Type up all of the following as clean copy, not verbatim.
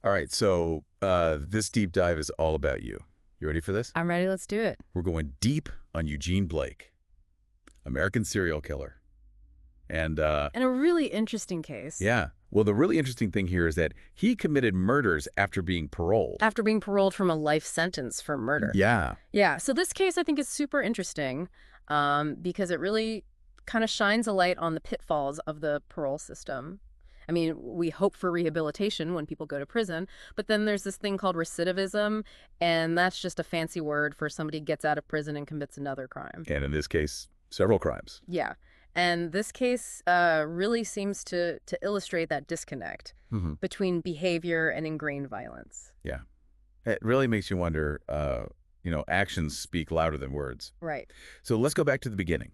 All right, so this deep dive is all about you. You ready for this? I'm ready. Let's do it. We're going deep on Eugene Blake, American serial killer. And In a really interesting case. yeah, well, the really interesting thing here is that he committed murders after being paroled. After being paroled from a life sentence for murder. Yeah, Yeah, so this case I think is super interesting because it really kind of shines a light on the pitfalls of the parole system. I mean, we hope for rehabilitation when people go to prison, but then there's this thing called recidivism, and that's just a fancy word for somebody gets out of prison and commits another crime. and in this case, several crimes. Yeah. And this case really seems to illustrate that disconnect Hmm. between behavior and ingrained violence. Yeah, it really makes you wonder, actions speak louder than words. Right. So let's go back to the beginning.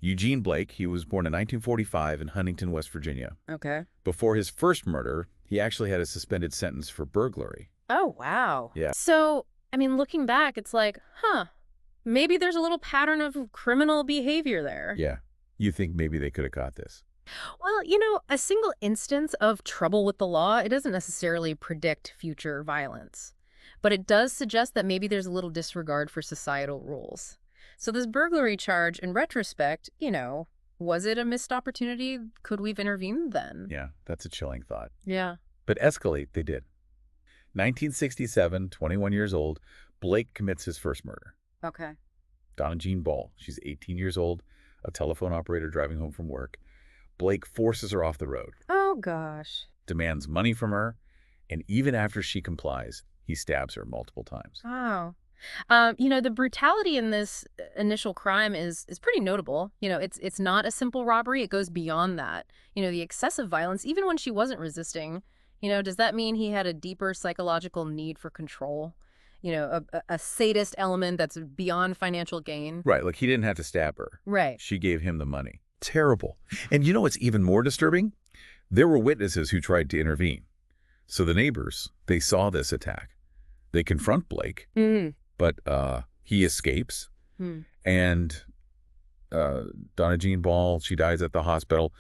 Eugene Blake, he was born in 1945 in Huntington, West Virginia. Okay. Before his first murder, he actually had a suspended sentence for burglary. Oh, wow. Yeah. So, I mean, looking back, it's like, maybe there's a little pattern of criminal behavior there. Yeah. You think maybe they could have caught this? Well, a single instance of trouble with the law, it doesn't necessarily predict future violence. But it does suggest that maybe there's a little disregard for societal rules. So this burglary charge, in retrospect, was it a missed opportunity? Could we've intervened then? Yeah, that's a chilling thought. Yeah. But escalate they did. 1967, 21 years old, Blake commits his first murder. Okay. Donna Jean Ball, she's 18 years old, a telephone operator driving home from work. Blake forces her off the road, Oh, gosh. demands money from her, and even after she complies, he stabs her multiple times. Wow. The brutality in this initial crime is pretty notable. It's not a simple robbery. It goes beyond that. The excessive violence, even when she wasn't resisting, does that mean he had a deeper psychological need for control? A sadist element that's beyond financial gain? Right, like he didn't have to stab her. Right. She gave him the money. Terrible. And you know what's even more disturbing? There were witnesses who tried to intervene. So the neighbors, they saw this attack. They confront Blake, Mm. but he escapes. Hmm. And Donna Jean Ball, she dies at the hospital.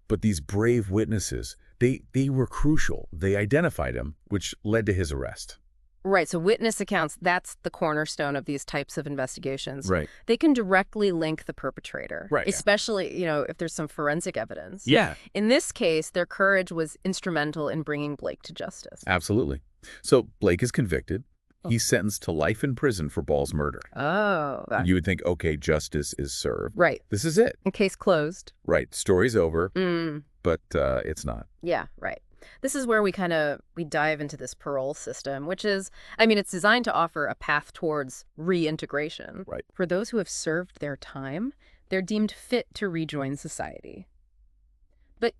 But these brave witnesses, they were crucial. They identified him, which led to his arrest. Right. So witness accounts, that's the cornerstone of these types of investigations. Right. They can directly link the perpetrator. Right, yeah. Especially, if there's some forensic evidence. Yeah, In this case, their courage was instrumental in bringing Blake to justice. absolutely. So Blake is convicted. He's sentenced to life in prison for Ball's murder. Oh. You would think, okay, justice is served. Right. This is it. In case closed. Right. Story's over, Mm. but it's not. Yeah, right. This is where we dive into this parole system, which is, it's designed to offer a path towards reintegration. Right. For those who have served their time, they're deemed fit to rejoin society. But,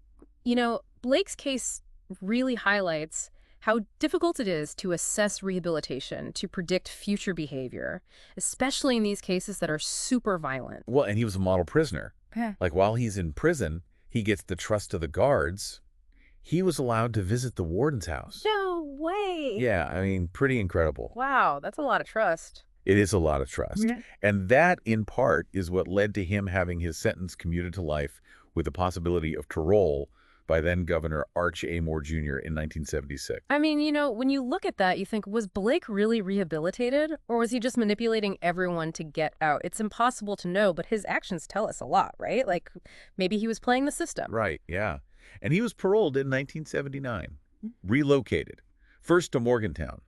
Blake's case really highlights how difficult it is to assess rehabilitation, to predict future behavior, especially in these cases that are super violent. Well, and he was a model prisoner. Yeah. Like while he's in prison, he gets the trust of the guards. He was allowed to visit the warden's house. No way. Yeah, pretty incredible. Wow, that's a lot of trust. It is a lot of trust. Yeah. And that, in part, is what led to him having his sentence commuted to life with the possibility of parole by then-Governor Arch A. Moore Jr. in 1976. When you look at that, you think, was Blake really rehabilitated? Or was he just manipulating everyone to get out? It's impossible to know, but his actions tell us a lot, right? Like, maybe he was playing the system. Right, yeah. And he was paroled in 1979, relocated, first to Morgantown,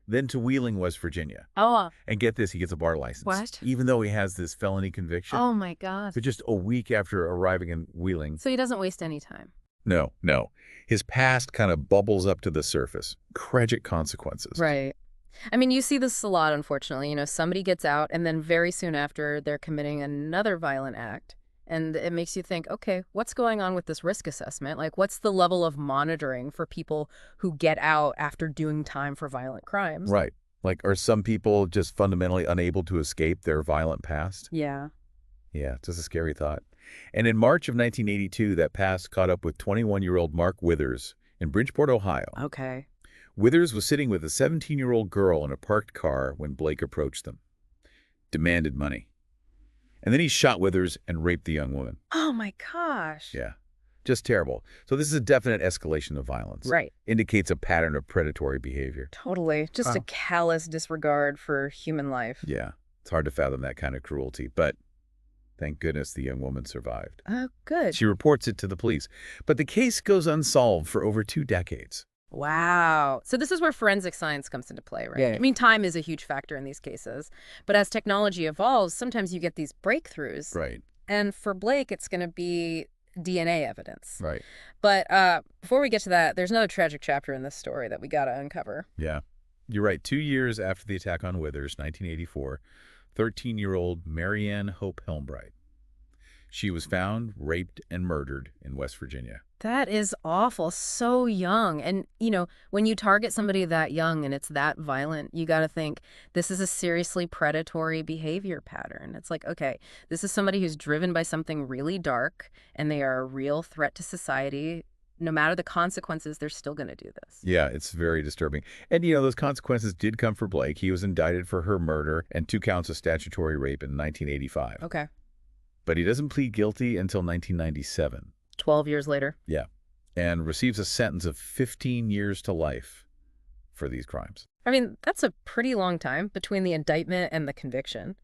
then to Wheeling, West Virginia. Oh, And get this, he gets a bar license. What? Even though he has this felony conviction. oh my God. But just a week after arriving in Wheeling. So he doesn't waste any time. No. His past kind of bubbles up to the surface. Tragic consequences. Right. You see this a lot, unfortunately. Somebody gets out, and then very soon after, they're committing another violent act. And it makes you think, okay, what's going on with this risk assessment? Like, what's the level of monitoring for people who get out after doing time for violent crimes? Right. Like, are some people just fundamentally unable to escape their violent past? Yeah. Yeah, just a scary thought. And in March of 1982, that past caught up with 21-year-old Mark Withers in Bridgeport, Ohio. Okay. Withers was sitting with a 17-year-old girl in a parked car when Blake approached them. Demanded money. And then he shot Withers and raped the young woman. Oh my gosh. Yeah. Just terrible. So this is a definite escalation of violence. Right. Indicates a pattern of predatory behavior. Totally. Just a Wow. callous disregard for human life. Yeah, it's hard to fathom that kind of cruelty, but thank goodness the young woman survived. Oh, good. She reports it to the police, but the case goes unsolved for over 2 decades. Wow. So this is where forensic science comes into play, right? Yeah. I mean, time is a huge factor in these cases. But as technology evolves, sometimes you get these breakthroughs. Right, And for Blake, it's going to be DNA evidence. right. But before we get to that, there's another tragic chapter in this story that we got to uncover. Yeah. You're right. 2 years after the attack on Withers, 1984, 13-year-old Marianne Hope Helmbright. She was found, raped, and murdered in West Virginia. That is awful. So young. And, when you target somebody that young and it's that violent, you got to think this is a seriously predatory behavior pattern. It's like, okay, this is somebody who's driven by something really dark and they are a real threat to society. No matter the consequences, they're still going to do this. Yeah, it's very disturbing. And, those consequences did come for Blake. He was indicted for her murder and 2 counts of statutory rape in 1985. Okay. But he doesn't plead guilty until 1997. 12 years later. Yeah. And receives a sentence of 15 years to life for these crimes. I mean, that's a pretty long time between the indictment and the conviction.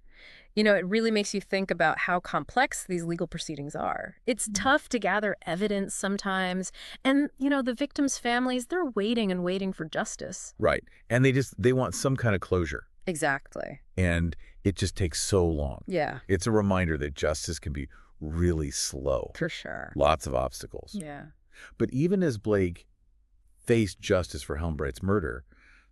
It really makes you think about how complex these legal proceedings are. It's tough to gather evidence sometimes. And, the victims' families, they're waiting and waiting for justice. Right. And they want some kind of closure. Exactly. And it just takes so long. Yeah. It's a reminder that justice can be really slow. For sure. Lots of obstacles. Yeah. But even as Blake faced justice for Helmbright's murder,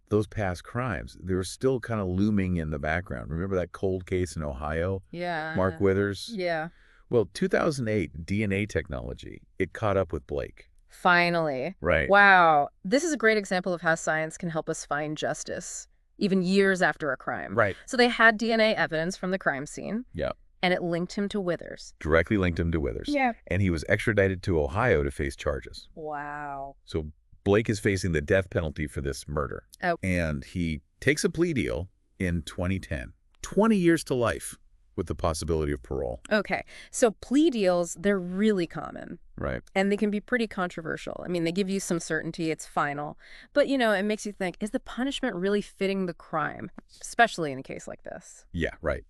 those past crimes, they were still kind of looming in the background. Remember that cold case in Ohio? Yeah. Mark Withers? Yeah. Well, 2008, DNA technology, it caught up with Blake. Finally. Right. Wow. This is a great example of how science can help us find justice, even years after a crime. Right. So they had DNA evidence from the crime scene. Yeah. And it linked him to Withers. Directly linked him to Withers. Yeah. And he was extradited to Ohio to face charges. Wow. So Blake is facing the death penalty for this murder. Oh. And he takes a plea deal in 2010. 20 years to life with the possibility of parole. Okay. So plea deals, they're really common. Right. And they can be pretty controversial. I mean, they give you some certainty, it's final. But, it makes you think, is the punishment really fitting the crime? Especially in a case like this. Yeah, right.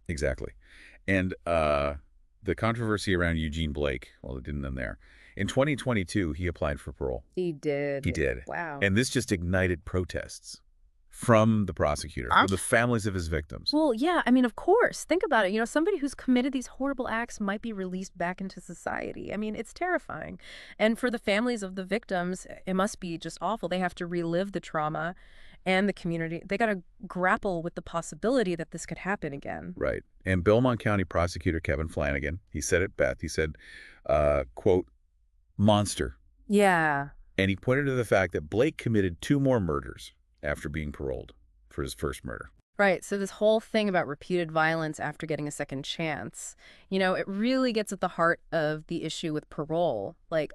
Exactly. And the controversy around Eugene Blake, well, it didn't end there. In 2022, he applied for parole. He did. He did. Wow. And this just ignited protests from the prosecutor, from the families of his victims. Well, yeah, I mean, of course. Think about it. Somebody who's committed these horrible acts might be released back into society. I mean, it's terrifying. And for the families of the victims, it must be just awful. They have to relive the trauma and the community. They got to grapple with the possibility that this could happen again. Right. And Belmont County prosecutor Kevin Flanagan, he said it best. He said, quote, monster. Yeah. And he pointed to the fact that Blake committed 2 more murders after being paroled for his first murder. Right. So this whole thing about repeated violence after getting a second chance, it really gets at the heart of the issue with parole. Like,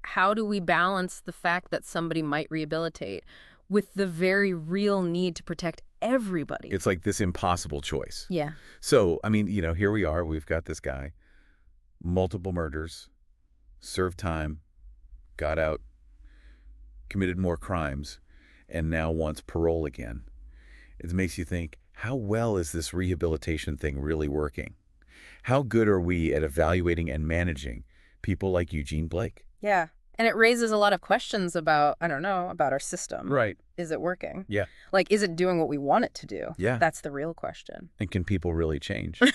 how do we balance the fact that somebody might rehabilitate with the very real need to protect everybody? It's like this impossible choice. Yeah. So, I mean, here we are. We've got this guy, multiple murders, served time, got out, committed more crimes, and now wants parole again. It makes you think, how well is this rehabilitation thing really working? How good are we at evaluating and managing people like Eugene Blake? Yeah. And it raises a lot of questions about, I don't know, about our system. Right. Is it working? Yeah. Like, is it doing what we want it to do? Yeah. That's the real question. And can people really change? I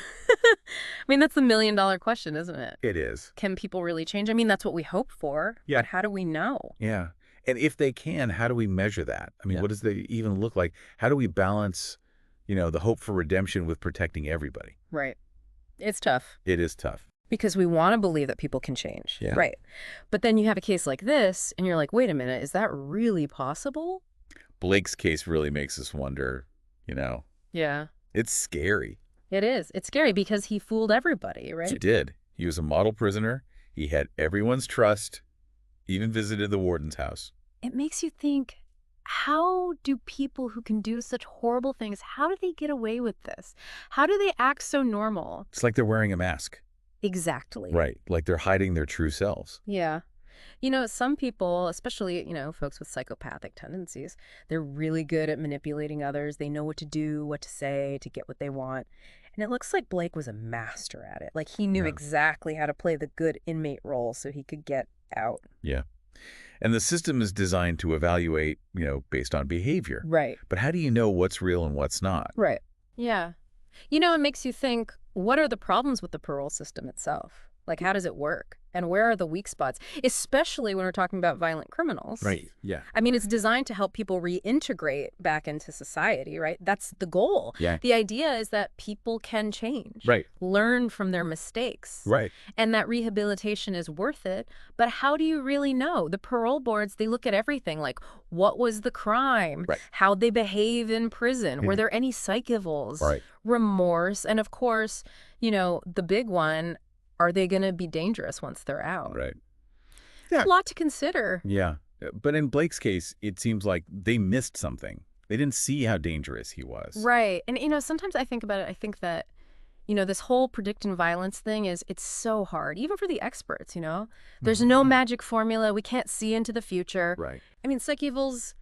mean, that's the million-dollar question, isn't it? It is. Can people really change? I mean, that's what we hope for. Yeah. But how do we know? Yeah. And if they can, how do we measure that? I mean, Yeah. what does they even look like? How do we balance, the hope for redemption with protecting everybody? Right. It's tough. It is tough. Because we want to believe that people can change. Yeah. Right. But then you have a case like this, and you're like, wait a minute, is that really possible? Blake's case really makes us wonder, Yeah. it's scary. It is. It's scary because he fooled everybody, He right? did. He was a model prisoner. He had everyone's trust, even visited the warden's house. It makes you think, how do people who can do such horrible things, how do they get away with this? How do they act so normal? It's like they're wearing a mask. Exactly. Right. Like they're hiding their true selves. Yeah. Some people, especially, folks with psychopathic tendencies, they're really good at manipulating others. They know what to do, what to say to get what they want. And it looks like Blake was a master at it. Like he knew Yeah. exactly how to play the good inmate role so he could get out. Yeah. And the system is designed to evaluate, based on behavior. Right. But how do you know what's real and what's not? Right. Yeah. It makes you think, what are the problems with the parole system itself? Like, how does it work? And where are the weak spots? Especially when we're talking about violent criminals. Right. Yeah. I mean, it's designed to help people reintegrate back into society, right? That's the goal. Yeah. The idea is that people can change, Right. learn from their mistakes, Right. and that rehabilitation is worth it. But how do you really know? The parole boards, they look at everything like, what was the crime? Right. How'd they behave in prison? Were Yeah. there any psych evils? Right. Remorse? And of course, the big one, are they going to be dangerous once they're out? Right. It's a lot to consider. Yeah. But in Blake's case, it seems like they missed something. They didn't see how dangerous he was. Right. And, sometimes I think about it, I think that, this whole predicting violence thing it's so hard, even for the experts, There's no magic formula. We can't see into the future. Right. I mean, psych evils,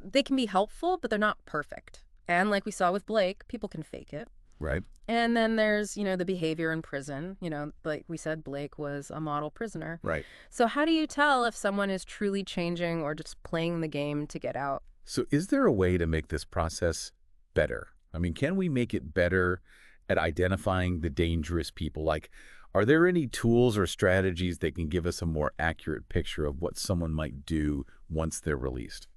they can be helpful, but they're not perfect. And like we saw with Blake, people can fake it. Right. And then there's, the behavior in prison. Like we said, Blake was a model prisoner. Right. So how do you tell if someone is truly changing or just playing the game to get out? So is there a way to make this process better? I mean, can we make it better at identifying the dangerous people? Like, are there any tools or strategies that can give us a more accurate picture of what someone might do once they're released?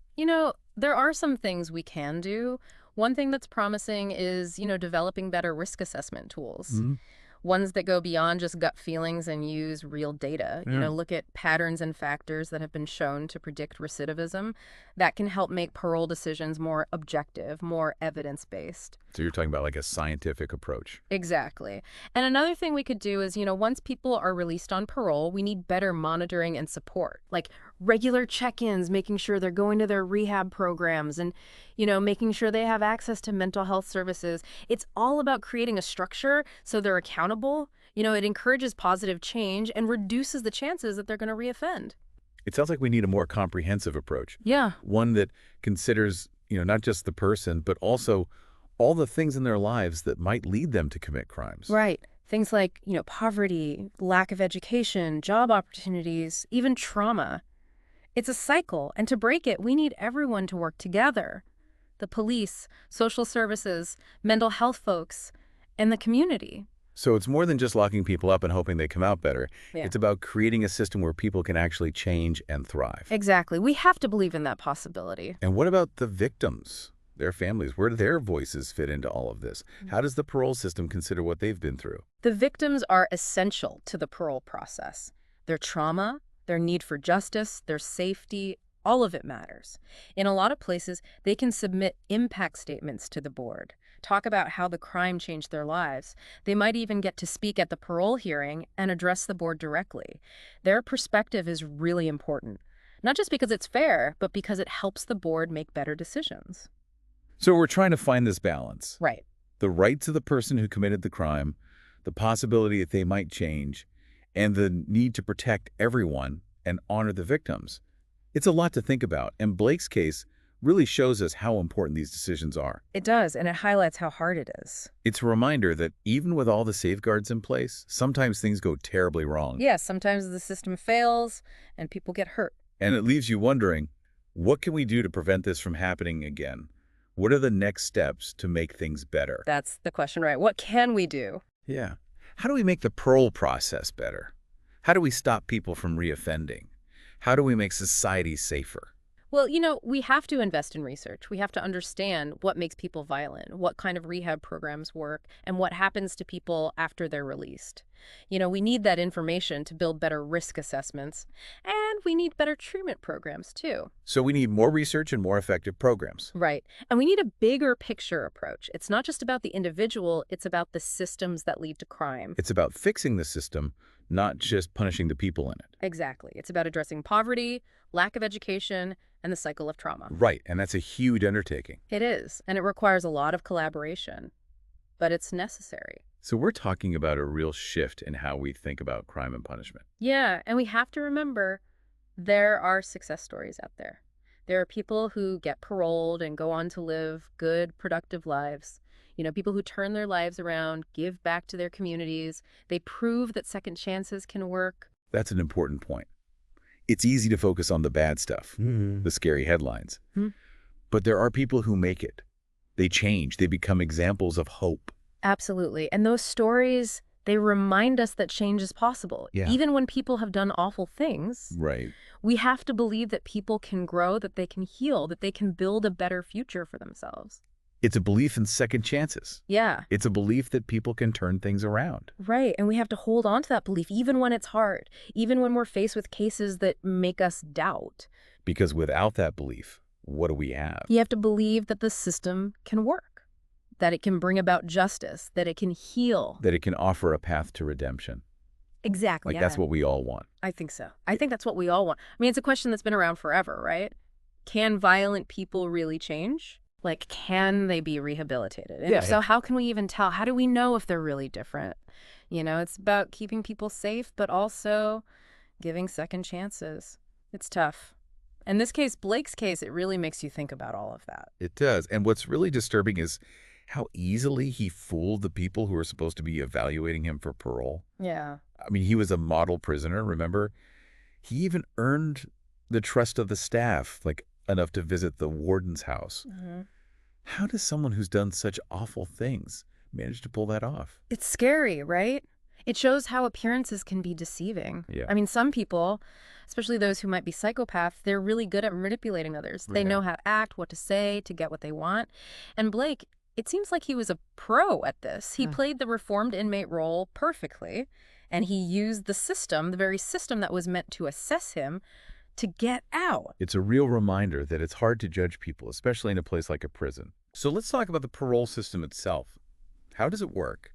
There are some things we can do. One thing that's promising is, developing better risk assessment tools. Mm-hmm. Ones that go beyond just gut feelings and use real data. Yeah. Look at patterns and factors that have been shown to predict recidivism. That can help make parole decisions more objective, more evidence-based. So you're talking about like a scientific approach. Exactly. And another thing we could do is, once people are released on parole, we need better monitoring and support, like regular check-ins, making sure they're going to their rehab programs and, making sure they have access to mental health services. It's all about creating a structure so they're accountable. It encourages positive change and reduces the chances that they're going to reoffend. It sounds like we need a more comprehensive approach. Yeah. One that considers, not just the person, but also all the things in their lives that might lead them to commit crimes. Right. Things like, poverty, lack of education, job opportunities, even trauma. It's a cycle, and to break it, we need everyone to work together. The police, social services, mental health folks, and the community. So it's more than just locking people up and hoping they come out better. Yeah. It's about creating a system where people can actually change and thrive. Exactly. We have to believe in that possibility. And what about the victims, their families? Where do their voices fit into all of this? How does the parole system consider what they've been through? The victims are essential to the parole process. Their trauma, their need for justice, their safety, all of it matters. In a lot of places, they can submit impact statements to the board, talk about how the crime changed their lives. They might even get to speak at the parole hearing and address the board directly. Their perspective is really important, not just because it's fair, but because it helps the board make better decisions. So we're trying to find this balance. Right. The rights of the person who committed the crime, the possibility that they might change, and the need to protect everyone and honor the victims. It's a lot to think about, and Blake's case really shows us how important these decisions are. It does, and it highlights how hard it is. It's a reminder that even with all the safeguards in place, sometimes things go terribly wrong. Yes, sometimes the system fails and people get hurt. And it leaves you wondering, what can we do to prevent this from happening again? What are the next steps to make things better? That's the question, right? What can we do? Yeah. How do we make the parole process better? How do we stop people from reoffending? How do we make society safer? Well, we have to invest in research. We have to understand what makes people violent, what kind of rehab programs work, and what happens to people after they're released. We need that information to build better risk assessments, and we need better treatment programs, too. So we need more research and more effective programs. Right. And we need a bigger picture approach. It's not just about the individual, it's about the systems that lead to crime. It's about fixing the system, not just punishing the people in it. Exactly. It's about addressing poverty, lack of education, and the cycle of trauma. Right, and that's a huge undertaking. It is, and it requires a lot of collaboration, but it's necessary. So we're talking about a real shift in how we think about crime and punishment. Yeah, and we have to remember there are success stories out there. There are people who get paroled and go on to live good, productive lives. People who turn their lives around, give back to their communities. They prove that second chances can work. That's an important point. It's easy to focus on the bad stuff, the scary headlines. Hmm. But there are people who make it. They change. They become examples of hope. Absolutely. And those stories, they remind us that change is possible. Yeah. Even when people have done awful things, Right. we have to believe that people can grow, that they can heal, that they can build a better future for themselves. It's a belief in second chances. Yeah, It's a belief that people can turn things around. right. And we have to hold on to that belief even when it's hard, even when we're faced with cases that make us doubt. Because without that belief, what do we have? You have to believe that the system can work, that it can bring about justice, that it can heal. That it can offer a path to redemption. Exactly. That's what we all want. I think so. I think that's what we all want. I mean, it's a question that's been around forever, right? Can violent people really change? Can they be rehabilitated? And Yeah, if so, how can we even tell? How do we know if they're really different? It's about keeping people safe, but also giving second chances. It's tough. In this case, Blake's case, it really makes you think about all of that. It does. And what's really disturbing is how easily he fooled the people who were supposed to be evaluating him for parole. Yeah. I mean, he was a model prisoner, remember? He even earned the trust of the staff, enough to visit the warden's house. Mm-hmm. How does someone who's done such awful things manage to pull that off? It's scary, right? It shows how appearances can be deceiving. Yeah. I mean, some people, especially those who might be psychopaths, they're really good at manipulating others. They know how to act, what to say, to get what they want. And Blake, it seems like he was a pro at this. He played the reformed inmate role perfectly, and he used the system, the very system that was meant to assess him, to get out. It's a real reminder that it's hard to judge people, especially in a place like a prison. So let's talk about the parole system itself. How does it work?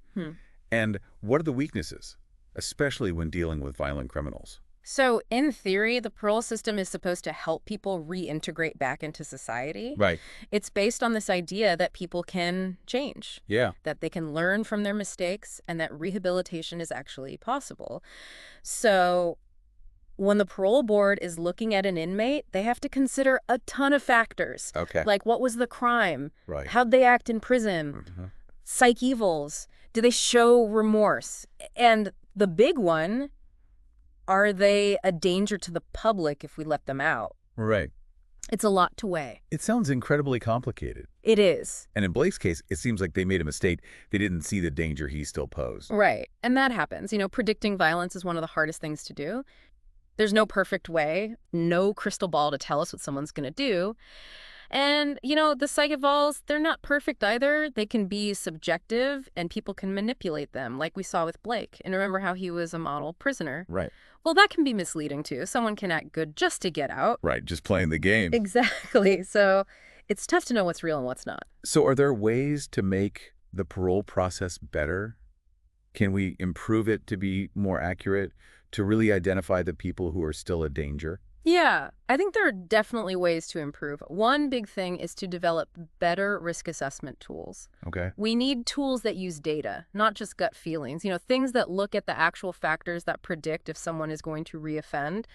And what are the weaknesses, especially when dealing with violent criminals? So, in theory, the parole system is supposed to help people reintegrate back into society. Right. It's based on this idea that people can change, Yeah. that they can learn from their mistakes, and that rehabilitation is actually possible. So, when the parole board is looking at an inmate, they have to consider a ton of factors. Okay. Like, what was the crime? Right. How'd they act in prison? Psych evils? Do they show remorse? And the big one, are they a danger to the public if we let them out? Right. It's a lot to weigh. It sounds incredibly complicated. It is. And in Blake's case, it seems like they made a mistake. They didn't see the danger he still posed. Right. And that happens. Predicting violence is one of the hardest things to do. There's no perfect way, no crystal ball to tell us what someone's going to do. And, the psych evals, they're not perfect either. They can be subjective and people can manipulate them, like we saw with Blake. And remember how he was a model prisoner? Right. Well, that can be misleading too. Someone can act good just to get out. Right. Just playing the game. Exactly. So it's tough to know what's real and what's not. So are there ways to make the parole process better? Can we improve it to be more accurate, to really identify the people who are still a danger? Yeah, I think there are definitely ways to improve. One big thing is to develop better risk assessment tools. Okay. We need tools that use data, not just gut feelings. Things that look at the actual factors that predict if someone is going to reoffend.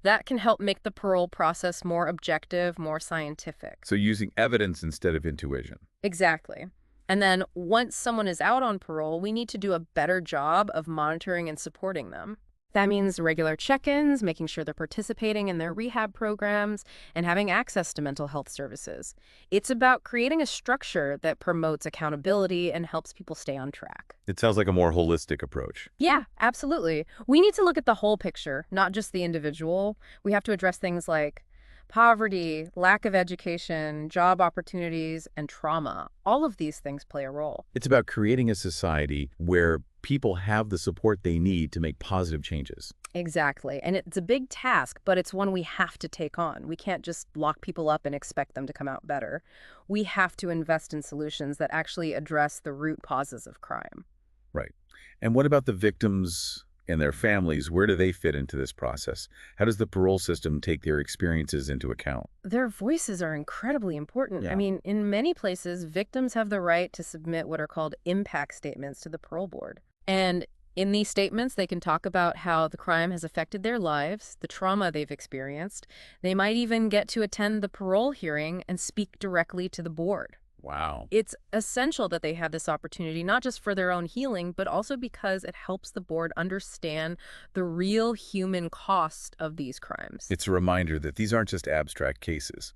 That can help make the parole process more objective, more scientific. So using evidence instead of intuition. Exactly. And then once someone is out on parole, we need to do a better job of monitoring and supporting them. That means regular check-ins, making sure they're participating in their rehab programs, and having access to mental health services. It's about creating a structure that promotes accountability and helps people stay on track. It sounds like a more holistic approach. Yeah, absolutely. We need to look at the whole picture, not just the individual. We have to address things like poverty, lack of education, job opportunities, and trauma. All of these things play a role. It's about creating a society where people have the support they need to make positive changes. Exactly. And it's a big task, but it's one we have to take on. We can't just lock people up and expect them to come out better. We have to invest in solutions that actually address the root causes of crime. Right. And what about the victims and their families, where do they fit into this process? How does the parole system take their experiences into account? Their voices are incredibly important. I Yeah. mean, in many places, victims have the right to submit what are called impact statements to the parole board. And in these statements, they can talk about how the crime has affected their lives, the trauma they've experienced. They might even get to attend the parole hearing and speak directly to the board. Wow. It's essential that they have this opportunity, not just for their own healing, but also because it helps the board understand the real human cost of these crimes. It's a reminder that these aren't just abstract cases.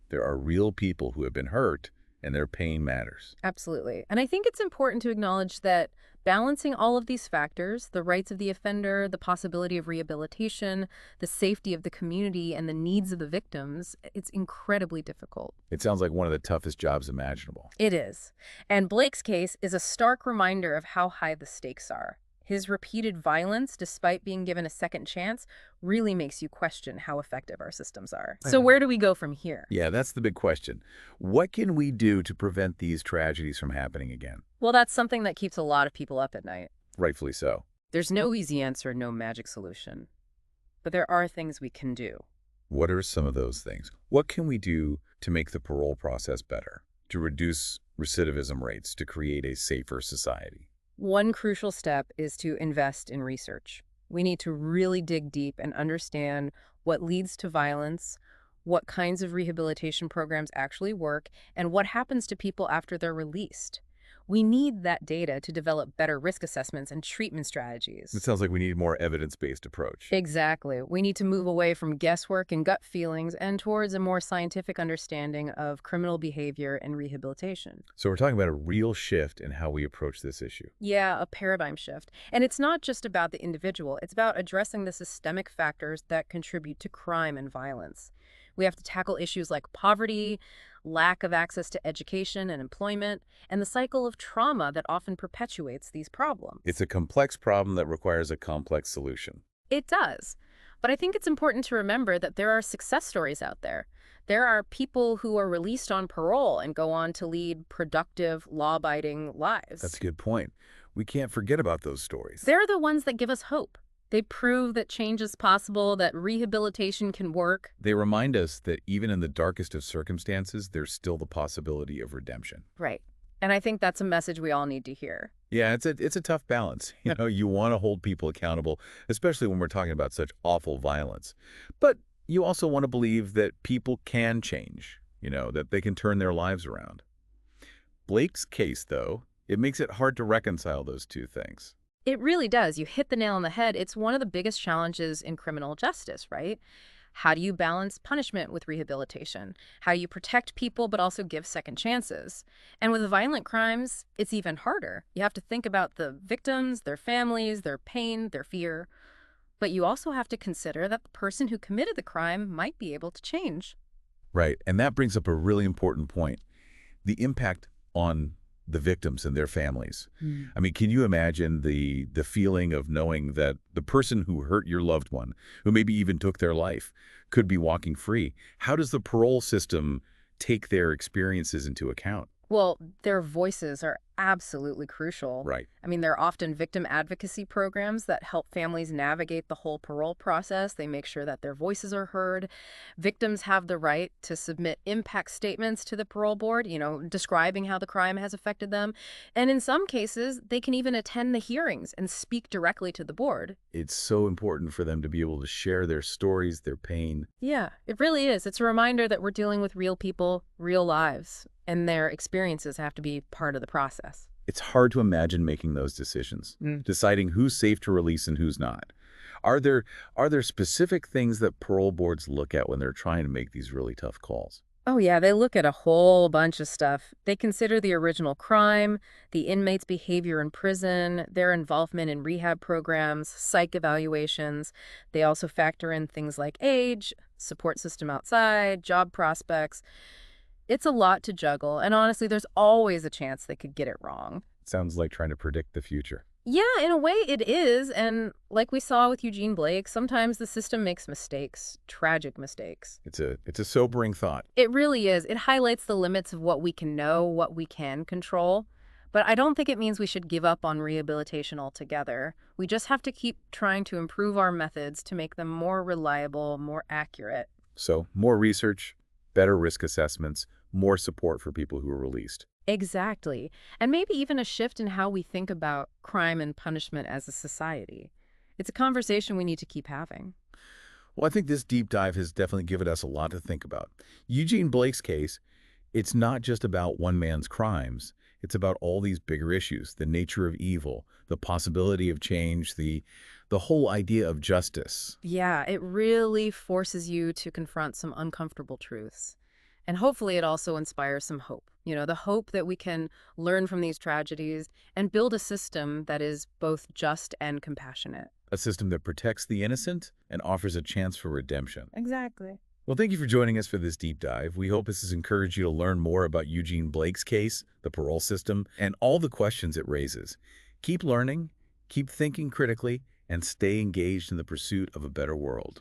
There are real people who have been hurt, and their pain matters. Absolutely. And I think it's important to acknowledge that balancing all of these factors, the rights of the offender, the possibility of rehabilitation, the safety of the community, and the needs of the victims, it's incredibly difficult. It sounds like one of the toughest jobs imaginable. It is. And Blake's case is a stark reminder of how high the stakes are. His repeated violence, despite being given a second chance, really makes you question how effective our systems are. So where do we go from here? Yeah, that's the big question. What can we do to prevent these tragedies from happening again? Well, that's something that keeps a lot of people up at night. Rightfully so. There's no easy answer, no magic solution. But there are things we can do. What are some of those things? What can we do to make the parole process better, to reduce recidivism rates, to create a safer society? One crucial step is to invest in research. We need to really dig deep and understand what leads to violence, what kinds of rehabilitation programs actually work, and what happens to people after they're released. We need that data to develop better risk assessments and treatment strategies. It sounds like we need a more evidence-based approach. Exactly. We need to move away from guesswork and gut feelings and towards a more scientific understanding of criminal behavior and rehabilitation. So we're talking about a real shift in how we approach this issue. Yeah, a paradigm shift. And it's not just about the individual. It's about addressing the systemic factors that contribute to crime and violence. We have to tackle issues like poverty, lack of access to education and employment, and the cycle of trauma that often perpetuates these problems. It's a complex problem that requires a complex solution. It does. But I think it's important to remember that there are success stories out there. There are people who are released on parole and go on to lead productive, law-abiding lives. That's a good point. We can't forget about those stories. They're the ones that give us hope. They prove that change is possible, that rehabilitation can work. They remind us that even in the darkest of circumstances, there's still the possibility of redemption. Right. And I think that's a message we all need to hear. Yeah, it's a tough balance. You want to hold people accountable, especially when we're talking about such awful violence. But you also want to believe that people can change, that they can turn their lives around. Blake's case, though, it makes it hard to reconcile those two things. It really does. You hit the nail on the head. It's one of the biggest challenges in criminal justice, right? How do you balance punishment with rehabilitation? How do you protect people but also give second chances? And with violent crimes, it's even harder. You have to think about the victims, their families, their pain, their fear. But you also have to consider that the person who committed the crime might be able to change. Right, and that brings up a really important point. The impact on the victims and their families. I mean, can you imagine the feeling of knowing that the person who hurt your loved one, who maybe even took their life, could be walking free? How does the parole system take their experiences into account? Well, their voices are absolutely crucial. Right. I mean, there are often victim advocacy programs that help families navigate the whole parole process. They make sure that their voices are heard. Victims have the right to submit impact statements to the parole board, describing how the crime has affected them. And in some cases, they can even attend the hearings and speak directly to the board. It's so important for them to be able to share their stories, their pain. Yeah, it really is. It's a reminder that we're dealing with real people, real lives, and their experiences have to be part of the process. It's hard to imagine making those decisions, deciding who's safe to release and who's not. Are there specific things that parole boards look at when they're trying to make these really tough calls? Oh yeah, they look at a whole bunch of stuff. They consider the original crime, the inmate's behavior in prison, their involvement in rehab programs, psych evaluations. They also factor in things like age, support system outside, job prospects. It's a lot to juggle, and honestly, there's always a chance they could get it wrong. Sounds like trying to predict the future. Yeah, in a way it is, and like we saw with Eugene Blake, sometimes the system makes mistakes, tragic mistakes. It's a sobering thought. It really is. It highlights the limits of what we can know, what we can control. But I don't think it means we should give up on rehabilitation altogether. We just have to keep trying to improve our methods to make them more reliable, more accurate. So more research, better risk assessments, more support for people who are released. Exactly. And maybe even a shift in how we think about crime and punishment as a society. It's a conversation we need to keep having. Well, I think this deep dive has definitely given us a lot to think about. Eugene Blake's case, it's not just about one man's crimes. It's about all these bigger issues, the nature of evil, the possibility of change, the whole idea of justice. Yeah, it really forces you to confront some uncomfortable truths. And hopefully it also inspires some hope. The hope that we can learn from these tragedies and build a system that is both just and compassionate. A system that protects the innocent and offers a chance for redemption. Exactly. Well, thank you for joining us for this deep dive. We hope this has encouraged you to learn more about Eugene Blake's case, the parole system, and all the questions it raises. Keep learning, keep thinking critically, and stay engaged in the pursuit of a better world.